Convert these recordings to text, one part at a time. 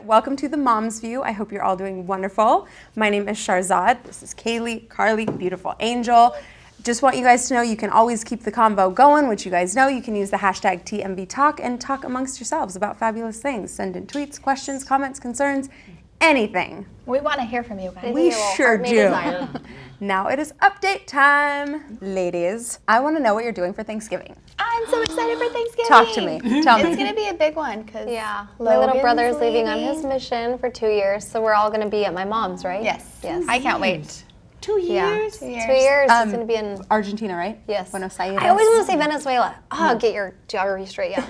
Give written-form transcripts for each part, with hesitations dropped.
Welcome to the Mom's View. I hope you're all doing wonderful. My name is Sharzad. This is Kayli, Carly, beautiful angel. Just want you guys to know you can always keep the convo going, which you guys know. You can use the hashtag TMVTalk and talk amongst yourselves about fabulous things. Send in tweets, questions, comments, concerns, anything. We want to hear from you guys. We sure do. Now it is update time. Ladies, I want to know what you're doing for Thanksgiving. I'm so excited for Thanksgiving. Talk to me. Tell me. It's going to be a big one because my little brother's leaving on his mission for 2 years, so we're all going to be at my mom's, right? Yes. Yes. I can't wait. 2 years? Yeah. 2 years. It's going to be in Argentina, right? Yes. Buenos Aires. I always want to say Venezuela. Oh, get your geography straight, yeah.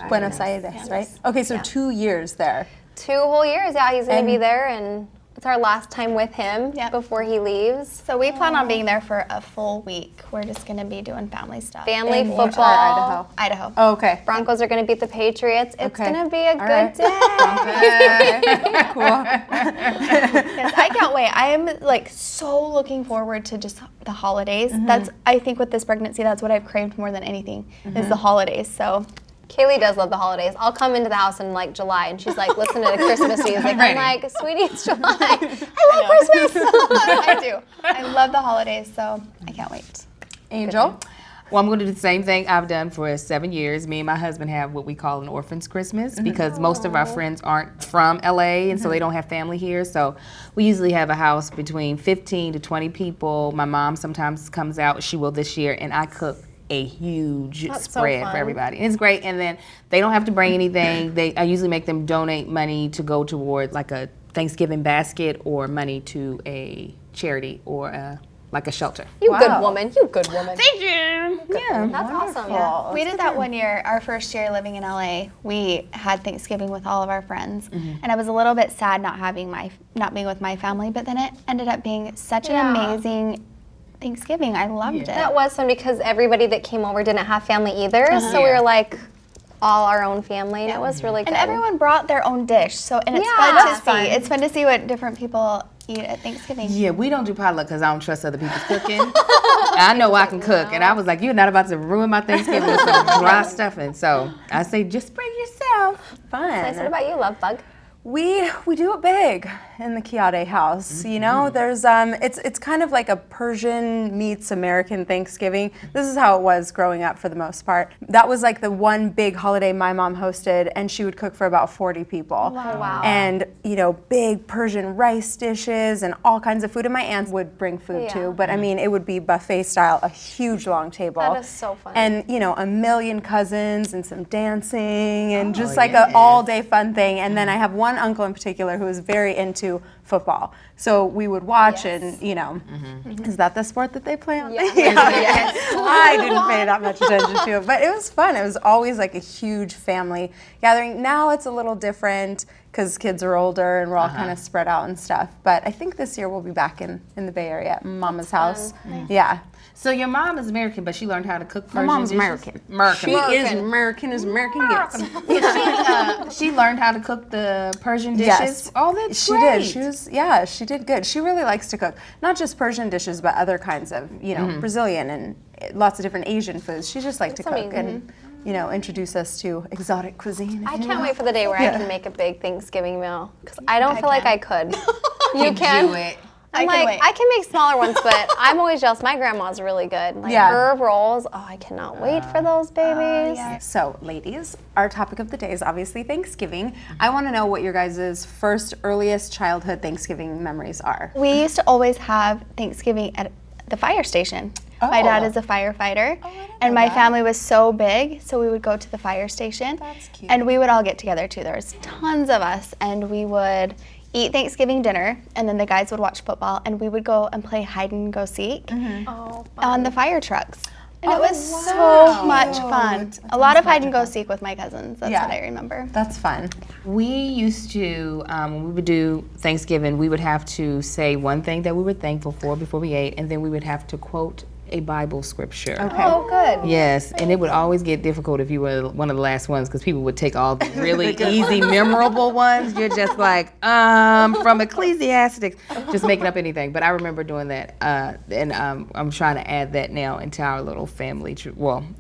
Buenos Aires, right? Okay, so 2 years there. 2 whole years, yeah. He's going to be there, and it's our last time with him before he leaves. So we plan on being there for a full week. We're just going to be doing family stuff. Family, football. Idaho. Oh, okay. Broncos are going to beat the Patriots. It's going to be a good day. Cool. Yes, I can't wait. I am like so looking forward to just the holidays. That's, I think with this pregnancy, that's what I've craved more than anything is the holidays. So Kayli does love the holidays. I'll come into the house in like July and she's like, listen to the Christmas music. I'm like, sweetie, it's July. I love Christmas. I do. I love the holidays, so I can't wait. Angel? Well, I'm going to do the same thing I've done for 7 years. Me and my husband have what we call an orphan's Christmas because most of our friends aren't from LA and so they don't have family here. So we usually have a house between 15 to 20 people. My mom sometimes comes out. She will this year, and I cook a huge spread for everybody. And it's great. And then they don't have to bring anything. I usually make them donate money to go toward like a Thanksgiving basket or money to a charity or like a shelter. You good woman. You good woman. Thank you. Yeah, that's awesome. Yeah. We did that one year, our first year living in LA. We had Thanksgiving with all of our friends. And I was a little bit sad not being with my family, but then it ended up being such an amazing Thanksgiving. I loved it. That was fun because everybody that came over didn't have family either. So we were like all our own family, and it was really good. And everyone brought their own dish. So and it's fun to see. It's fun to see what different people eat at Thanksgiving. Yeah, we don't do potluck because I don't trust other people's cooking. I know I can cook, and I was like, you're not about to ruin my Thanksgiving with some dry stuffing. So I say, just bring yourself. Fun. Nice. What about you, Love Bug? We do it big in the Kiade house. You know, there's it's kind of like a Persian meets American Thanksgiving. This is how it was growing up for the most part. That was like the one big holiday my mom hosted, and she would cook for about 40 people. Wow. And you know, big Persian rice dishes and all kinds of food. And my aunts would bring food too, but I mean, it would be buffet style, a huge long table. That is so fun. And you know, a million cousins and some dancing and just like an all-day fun thing. And then I have one uncle in particular who is very into football. So we would watch and, you know, is that the sport that they play on? I didn't pay that much attention to it, but it was fun. It was always like a huge family gathering. Now it's a little different because kids are older and we're all kind of spread out and stuff. But I think this year we'll be back in the Bay Area at Mama's house. Yeah. So your mom is American, but she learned how to cook Persian My mom's dishes? American. She is American as American gets. She learned how to cook the Persian dishes? Yes. Oh, that's she great. did. She did good. She really likes to cook. Not just Persian dishes, but other kinds of, you know, Brazilian and lots of different Asian foods. She just likes to cook and, you know, introduce us to exotic cuisine. I can't wait for the day where I can make a big Thanksgiving meal because I don't feel like I could. You can? Do it. I can make smaller ones, but I'm always jealous. My grandma's really good. Like herb rolls. Oh, I cannot wait for those babies. So, ladies, our topic of the day is obviously Thanksgiving. I want to know what your guys' first earliest childhood Thanksgiving memories are. We used to always have Thanksgiving at the fire station. My dad is a firefighter, and my family was so big, so we would go to the fire station. That's cute. And we would all get together too. There was tons of us, and we would eat Thanksgiving dinner, and then the guys would watch football, and we would go and play hide and go seek on the fire trucks. And it was so much fun. A lot of hide and go seek with my cousins. That's what I remember. That's fun. We used to, when we would do Thanksgiving, we would have to say one thing that we were thankful for before we ate, and then we would have to quote a Bible scripture. Okay. Oh, good. Yes, and it would always get difficult if you were one of the last ones because people would take all the really easy, memorable ones. You're just like, from Ecclesiastes, just making up anything. But I remember doing that, and I'm trying to add that now into our little family,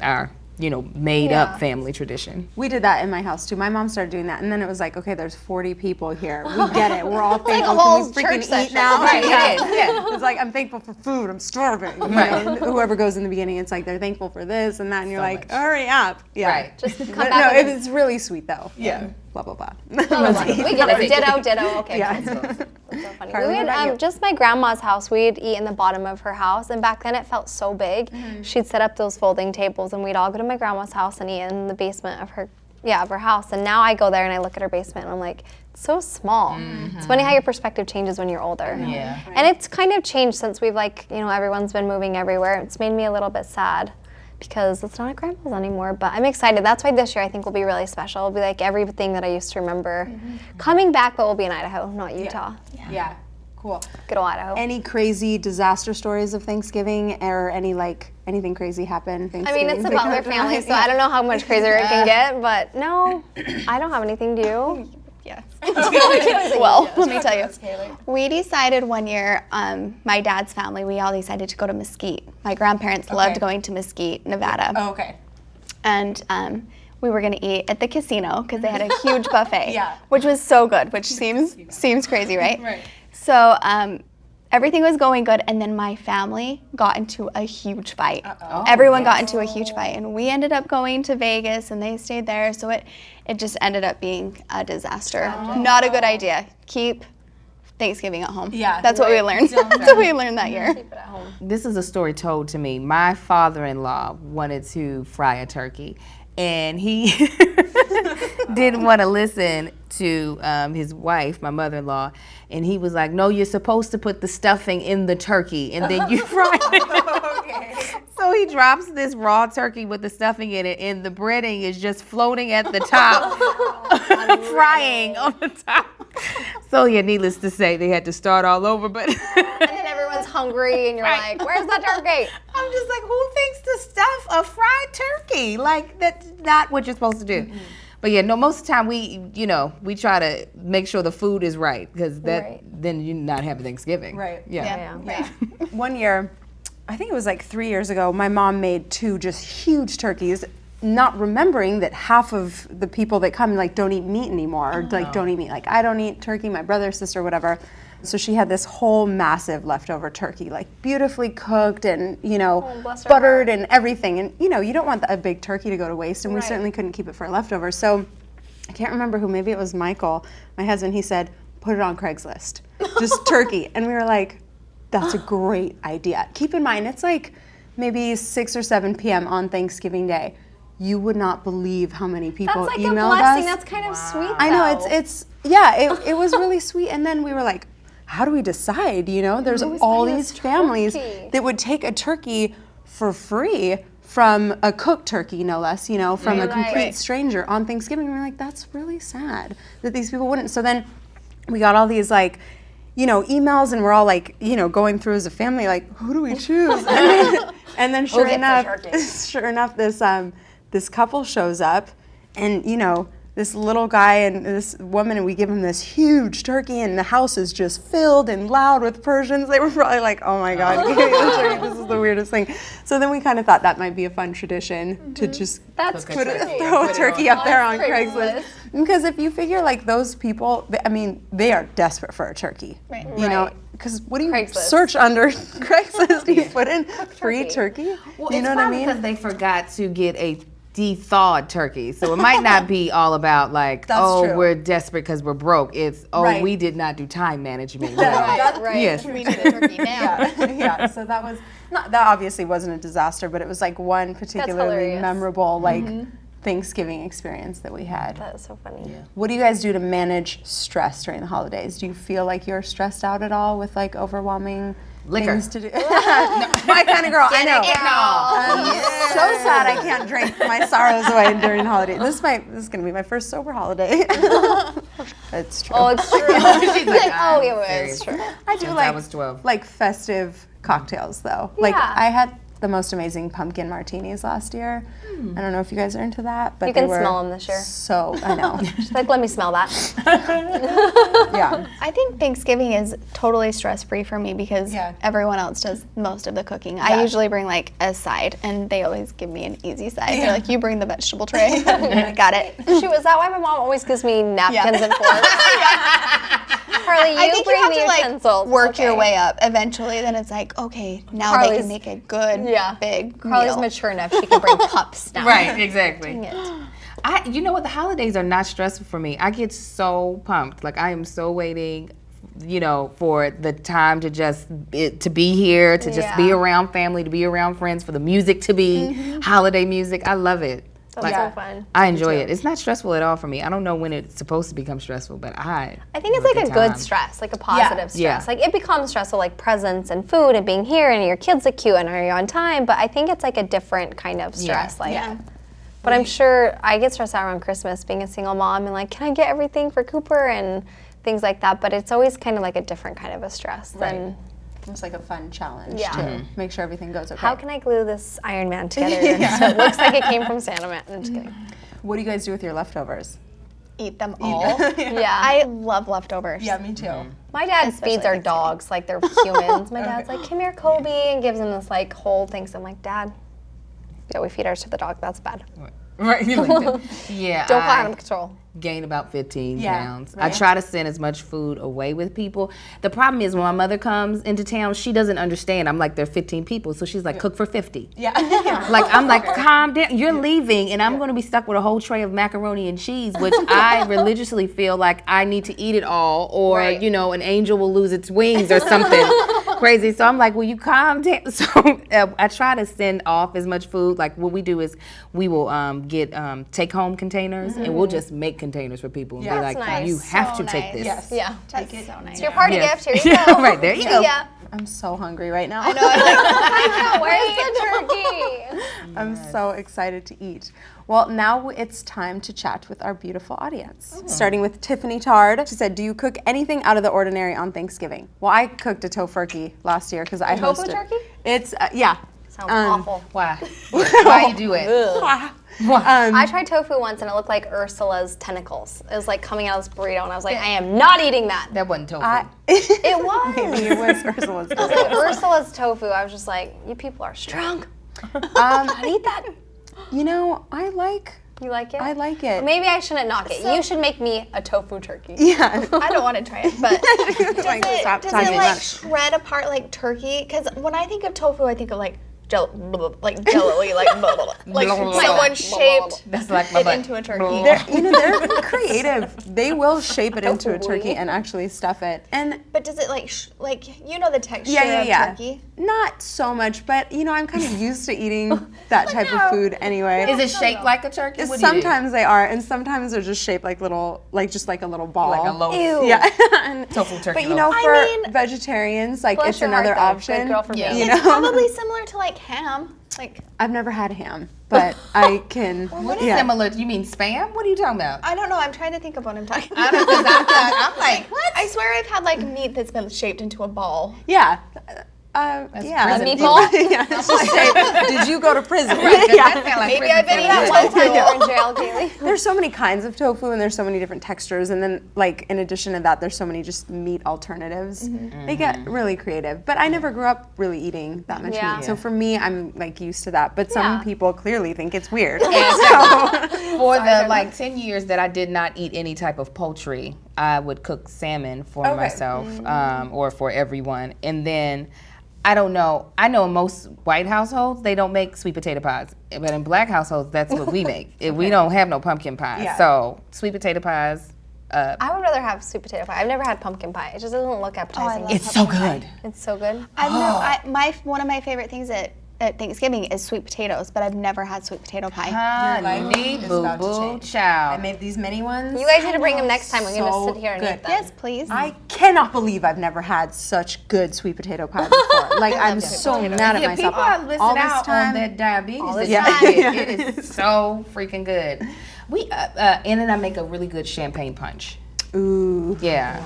our made up family tradition. We did that in my house too. My mom started doing that, and then it was like, okay, there's 40 people here. We get it. We're all thankful. a whole Can we freaking church eat now? Right, it is, yeah. It's like, I'm thankful for food. I'm starving. You Right. know? Whoever goes in the beginning, it's like they're thankful for this and that, and you're So like, much. hurry up. Yeah. Right. Just come But back no, with it's really sweet though. Yeah. Blah blah blah. We get it. Ditto. Okay. Yeah. Cool. That's so funny. Carly, We what about you? would, just my grandma's house, we'd eat in the bottom of her house, and back then it felt so big. She'd set up those folding tables, and we'd all go to my grandma's house and eat in the basement of her house. And now I go there and I look at her basement and I'm like, it's so small. It's funny how your perspective changes when you're older. Yeah. And it's kind of changed since we've everyone's been moving everywhere. It's made me a little bit sad, because it's not at grandma's anymore, but I'm excited. That's why this year I think will be really special. It'll be like everything that I used to remember coming back, but we'll be in Idaho, not Utah. Yeah. Cool. Good old Idaho. Any crazy disaster stories of Thanksgiving, or anything crazy happen Thanksgiving? I mean, it's a Butler family, so I don't know how much crazier it can get, but no, I don't have anything to do. Yes. Well, let me tell you. We decided one year, my dad's family, we all decided to go to Mesquite. My grandparents loved going to Mesquite, Nevada. Oh, okay. And we were going to eat at the casino because they had a huge buffet, Yeah. which was so good, which seems crazy, right? Right. So everything was going good, and then my family got into a huge fight. Everyone got into a huge fight, and we ended up going to Vegas, and they stayed there, so it just ended up being a disaster. Not a good idea. Keep Thanksgiving at home. Yeah, That's what we learned. That's what we learned that year. Keep it at home. This is a story told to me. My father-in-law wanted to fry a turkey, and he didn't want to listen to his wife, my mother-in-law, and he was like, no, you're supposed to put the stuffing in the turkey, and then you fry it. So he drops this raw turkey with the stuffing in it, and the breading is just floating at the top, frying on the top. So yeah, needless to say, they had to start all over, but... And then everyone's hungry, and you're like, where's the turkey? I'm just like, who thinks to stuff a fried turkey? Like, that's not what you're supposed to do. Mm-hmm. But yeah, no, most of the time we try to make sure the food is right, because then you're not having Thanksgiving. Right. Yeah. One year, I think it was like 3 years ago, my mom made 2 just huge turkeys, not remembering that half of the people that come don't eat meat anymore, or don't eat meat. Like, I don't eat turkey, my brother, sister, whatever. So she had this whole massive leftover turkey, beautifully cooked and, buttered and everything. And, you don't want a big turkey to go to waste, and we certainly couldn't keep it for leftovers. So I can't remember who, maybe it was Michael, my husband, he said, put it on Craigslist, just turkey. And we were like, that's a great idea. Keep in mind, it's maybe 6 or 7 p.m. on Thanksgiving Day. You would not believe how many people That's like a emailed blessing. us. That's kind of sweet, I know, though. it was really sweet. And then we were like, how do we decide? There's all these families that would take a turkey for free from a cooked turkey, no less, from a complete stranger on Thanksgiving. And we're like, that's really sad that these people wouldn't. So then we got all these emails, and we're all going through as a family, who do we choose? And then sure enough, this couple shows up, and this little guy and this woman, and we give him this huge turkey, and the house is just filled and loud with Persians. They were probably like, oh my God, this is the weirdest thing. So then we kind of thought that might be a fun tradition to just throw a turkey up there on Craigslist. Because if you figure those people, they are desperate for a turkey. Right. Because what do you search under Craigslist? Do you put in free turkey? Well, you know what I mean? Because they forgot to get a de-thawed turkey. So it might not be all about true. we're desperate because we're broke. It's, we did not do time management. Well. Yes. We need a turkey now. Yeah, so that obviously wasn't a disaster, but it was one particularly memorable Thanksgiving experience that we had. That is so funny. Yeah. What do you guys do to manage stress during the holidays? Do you feel like you're stressed out at all with overwhelming liquor things to do? My kind of girl, I know. I'm so sad I can't drink my sorrows away during the holiday. This is going to be my first sober holiday. It's true. Oh, it's true. She's like, it's true. I do I was 12. festive cocktails though. Yeah. I had the most amazing pumpkin martinis last year. I don't know if you guys are into that, but You they can were smell them this year. So, I know. She's like, let me smell that. Yeah. I think Thanksgiving is totally stress-free for me because Yeah. everyone else does most of the cooking. I usually bring like a side, and they always give me an easy side. They're like, you bring the vegetable tray. Got it. Shoot, is that why my mom always gives me napkins and forks? Carly, I you think bring you have the to like utensils. work your okay. way up. Eventually, then it's like, okay, now they Carly's- can make a good, big Carly's meal. mature enough; she can bring cups now. Right, exactly. Dang it. You know what? The holidays are not stressful for me. I get so pumped. Like, I am so waiting, for the time to to be here, to just be Yeah. around family, to be around friends, for the music to be holiday music. I love it. That's so fun. I enjoy it. It's not stressful at all for me. I don't know when it's supposed to become stressful, but I think it's like a good stress, like a positive stress. Yeah. Like it becomes stressful, like presents and food and being here and your kids look cute and are you on time. But I think it's like a different kind of stress. But I'm sure I get stressed out around Christmas being a single mom and like, can I get everything for Cooper and things like that. But it's always kind of like a different kind of a stress than It's like a fun challenge Yeah. to make sure everything goes okay. how can I glue this Iron Man together so it looks like it came from Santa Man. I'm just kidding. What do you guys do with your leftovers? Eat them all. Yeah. I love leftovers. Yeah, me too. My dad Especially feeds our Thanksgiving. dogs like they're humans. My dad's like, come here, Kobe, and gives him this like whole thing. So I'm like, Dad, yeah, we feed ours to the dog. That's bad. Right. Yeah. Don't go out of control. Gain about 15 Yeah, pounds. right. I try to send as much food away with people. The problem is when my mother comes into town, she doesn't understand. I'm like, there are 15 people, so she's like, cook for 50. Yeah. Like, I'm like, calm down. You're leaving, and I'm going to be stuck with a whole tray of macaroni and cheese, which I religiously feel like I need to eat it all, or, an angel will lose its wings or something crazy. So I'm like, will you calm down? So I try to send off as much food. Like, what we do is we will get take-home containers, and we'll just make containers for people and be like, That's nice. you have So to take nice. this. Yes. Yeah. That's so nice. It's your party Yes. gift. Here you go. Right, there you go. Yeah. I'm so hungry right now. I know. I'm like, Where's the turkey? I'm so excited to eat. Well, now it's time to chat with our beautiful audience. Starting with Tiffany Tard. She said, do you cook anything out of the ordinary on Thanksgiving? Well, I cooked a tofurkey last year because I tofu hosted. turkey? It's, yeah. Sounds awful. Why? Why you do it? I tried tofu once and it looked like Ursula's tentacles. It was like coming out of this burrito and I was like, I am not eating that. That wasn't tofu. It was. Maybe it was Ursula's. Like Ursula's tofu. I was just like, you people are strong. I Eat that. I like You like it? I like it. Maybe I shouldn't knock it. You should make me a tofu turkey. Yeah. I don't want to try it, but Like, stop does talking it like about- shred apart like turkey? Because when I think of tofu, I think of like like jello-y, like someone shaped That's like my it butt. into a turkey. They're creative. They will shape it into a turkey and actually stuff it. And But does it like the texture yeah. of turkey? Not so much, but I'm kind of used to eating that type of food anyway. Is it shaped like a turkey? What do you do? Sometimes they are, and sometimes they're just shaped like little, just like a little ball. Like a loaf. Ew. Yeah. And- Tofu turkey But loaf. for vegetarians, like Bless it's your heart, another though. option. Good girl for me. It's probably similar to like ham. Like I've never had ham, but I can. What is similar? You mean spam? What are you talking about? I don't know. I'm trying to think of what I'm talking I about. don't know, 'cause I'm like, what? I swear I've had like meat that's been shaped into a ball. Yeah. Yeah. prison meatball? Yeah. It's just say, did you go to prison? That sound like Maybe prison I've been food. that one time. You were in jail, Kaylee. There's so many kinds of tofu and there's so many different textures, and then like in addition to that there's so many just meat alternatives. They get really creative, but I never grew up really eating that much Yeah. meat, so for me I'm like used to that, but some Yeah. people clearly think it's weird. For the like 10 years that I did not eat any type of poultry, I would cook salmon for myself or for everyone. And then, I don't know, I know in most white households, they don't make sweet potato pies. But in black households, that's what we make. We don't have no pumpkin pie. Yeah. So, sweet potato pies, I would rather have sweet potato pie. I've never had pumpkin pie. It just doesn't look appetizing. love it's so good. It's so good. One of my favorite things at Thanksgiving is sweet potatoes, but I've never had sweet potato pie. Honey, is boo about to boo, change. I child. made these mini ones. You guys need to bring them next time. We're So going to sit here and good. eat them. Yes, please. I cannot believe I've never had such good sweet potato pie before. Like I'm so mad at Yeah, myself. people are missing All this out time. on that diabetes All that this you time. get. It is so freaking good. We and then I make a really good champagne punch. Ooh. Yeah.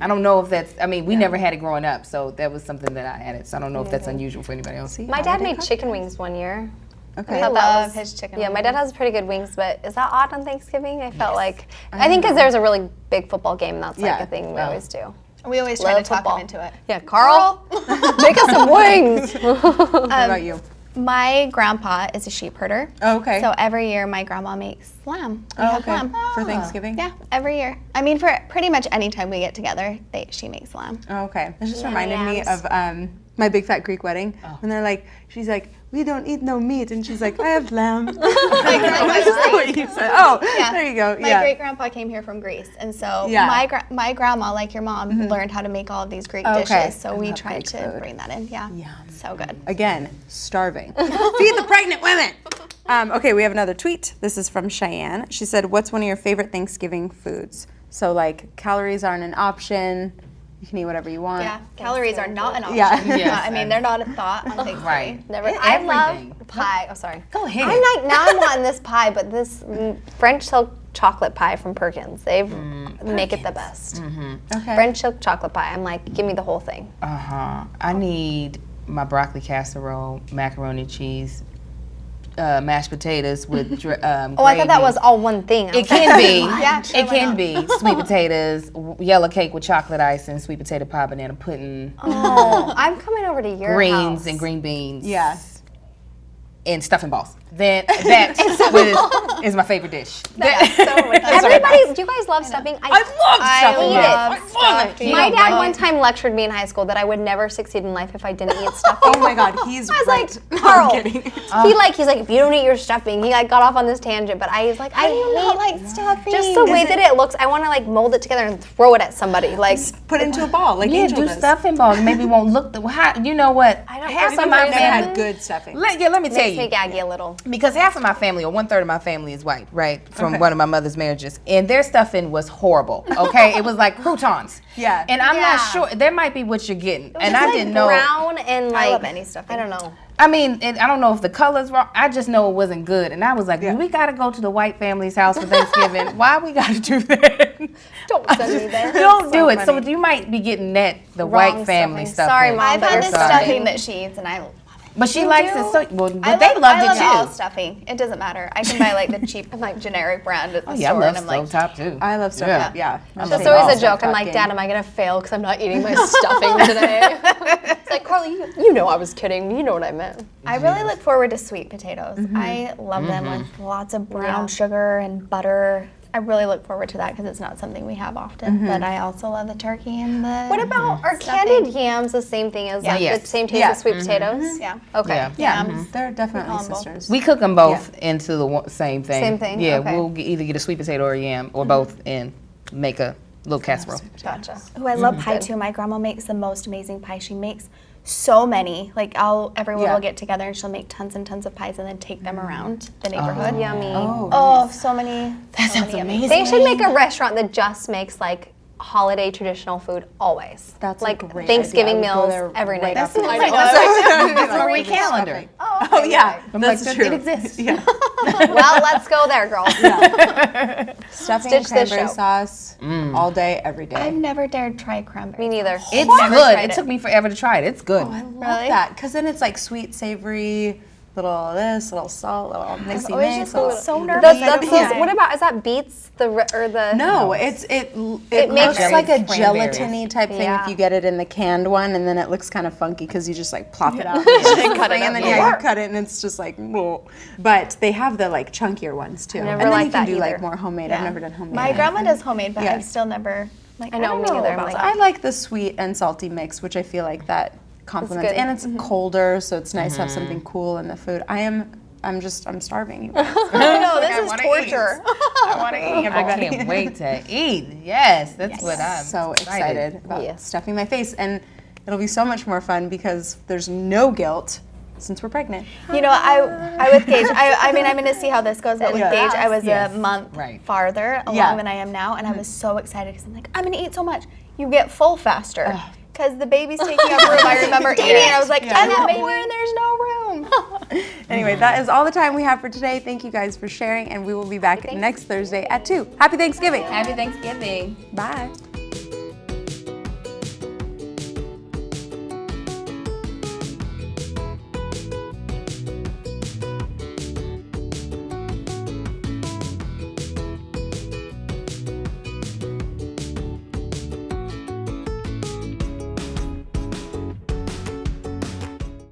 I don't know if that's, I mean, we never had it growing up, so that was something that I added. So I don't know if that's unusual for anybody else. My dad made chicken wings one year. Okay. I love his chicken. Yeah, my dad has pretty good wings, but is that odd on Thanksgiving? I felt like, I think because there's a really big football game, that's like a thing we always do. We always try Love to talk football. him into it. Yeah, Carl, make us some wings. What about you? My grandpa is a sheep herder. Oh, okay. So every year my grandma makes lamb. We have lamb. For Thanksgiving? Yeah, every year. I mean, for pretty much any time we get together, she makes lamb. Oh, okay. That just reminded me of my big fat Greek wedding. When they're like, she's like, we don't eat no meat. And she's like, I have lamb. My grandma That's just what you said. Oh, Yeah. there you go. My great grandpa came here from Greece, and so my grandma, like your mom, learned how to make all of these Greek dishes. So we love tried Greek to food. bring that in. Yeah, so good. Again, starving. Feed the pregnant women. Okay, we have another tweet. This is from Cheyenne. She said, what's one of your favorite Thanksgiving foods? So like calories aren't an option. You can eat whatever you want. Yeah, calories are not an option. Yeah. I mean, they're not a thought on Thanksgiving. Right. Never. Everything. I love pie. Oh, sorry. Go ahead. I'm like, now I'm wanting this pie, but this French silk chocolate pie from Perkins, they make it the best. Okay. French silk chocolate pie. I'm like, give me the whole thing. I need my broccoli casserole, macaroni cheese, mashed potatoes with gravy. Oh, I thought that was all one thing. It can be. Yeah, sure, It why can not? be sweet potatoes, yellow cake with chocolate ice, and sweet potato pie, banana pudding, Oh, I'm coming over to your greens house. and green beans. Yes. And stuffing balls. That is my favorite dish. Everybody, do you guys love stuffing? I love stuffing. love stuffing. My dad one time lectured me in high school that I would never succeed in life if I didn't eat stuffing. Oh my God, he's I was right. like, Carl. I'm kidding. He's like, if you don't eat your stuffing, he like got off on this tangent, but I was like, I hate like stuffing. just the way that it looks. I want to like mold it together and throw it at somebody. Like, Put it into a ball like Yeah, Angel do does. stuffing balls. Maybe it won't look you know what? I don't half know, of my sometimes They family. had good stuffing. Let me tell makes me you. gaggy a little. Because half of my family, or 1/3 of my family, is white, right? From one of my mother's marriages, and their stuffing was horrible. Okay, it was like croutons. Yeah. And I'm not Yeah. sure. There might be what you're getting, and It's I like didn't know. brown and like I love any stuffing. I don't know. I mean, I don't know if the color's wrong. I just know it wasn't good, and I was like, we gotta go to the white family's house for Thanksgiving. Why we gotta do that? Don't send me there. Don't do it. funny. So you might be getting the Wrong white family stuffing. stuff. Sorry, Mom. I've but had you're this sorry. stuffing that she eats, and I love it. But she likes it so well. But I they loved I it love too. all stuffing. It doesn't matter. I can buy like the cheap, like generic brand at the Yeah, I store, love and I'm like, stovetop too. I love stuffing. Yeah. I'm That's saying always all a joke. I'm like, Dad, am I gonna fail because I'm not eating my stuffing today? It's like, Carly, you know I was kidding. You know what I meant. I really look forward to sweet potatoes. I love them with lots of brown sugar and butter. I really look forward to that because it's not something we have often. But I also love the turkey and the. What about are candied yams the same thing as like Yes. the same taste Yeah. as sweet potatoes? Yeah. Okay. Yeah. They're definitely call them both. sisters. We cook them both into the same thing. Same thing, Yeah, okay. we'll either get a sweet potato or a yam or both and make a little casserole. Gotcha. Oh, I love pie too. My grandma makes the most amazing pie. She makes so many. Like everyone will get together and she'll make tons and tons of pies and then take them around the neighborhood. Yummy. Oh, so many. That sounds amazing. They should make a restaurant that just makes like holiday traditional food always. That's a like great Thanksgiving idea. I would go meals there every right night. after this. That's a Marie calendar. Oh yeah, that's like, true. it exists. Yeah. Well, let's go there, girl. Stuffing Stitch and this cranberry show. sauce all day, every day. I've never dared try cranberry. Me neither. It's Never good. tried It it. took me forever to try it. It's good. I love Really? that because then it's like sweet, savory, little this, little salt, little mixy always mix. just little- been so The, nervous. I don't the, know. what about is that beets or the No, it makes looks like a cranberries. gelatiny type thing Yeah. if you get it in the canned one, and then it looks kind of funky because you just like plop it out and cut it, and then you cut it, and it's just like. Whoa. But they have the like chunkier ones too, never and then liked you can that do like either. more homemade. I've never done homemade. My grandma does homemade, but Yeah. I've still never. Like, I know, don't me neither. I'm about like, that. I like the sweet and salty mix, which I feel like that complements, good. and it's colder, so it's nice to have something cool in the food. I'm starving. No, this is torture. I want to eat. I can't wait to eat. Yes, that's what I'm So excited about Yes. stuffing my face, and it'll be so much more fun because there's no guilt since we're pregnant. You know, I with Gage, I mean, I'm going to see how this goes, but with Yeah. Gage, I was Yes. a month Right. farther along Yeah. than I am now, and I was so excited because I'm like, I'm going to eat so much. You get full faster. Because the baby's taking up room. I remember eating, and I was like, I'm at more, and there's no room. Anyway, that is all the time we have for today. Thank you guys for sharing, and we will be back next Thursday at 2. Happy Thanksgiving. Happy Thanksgiving. Bye.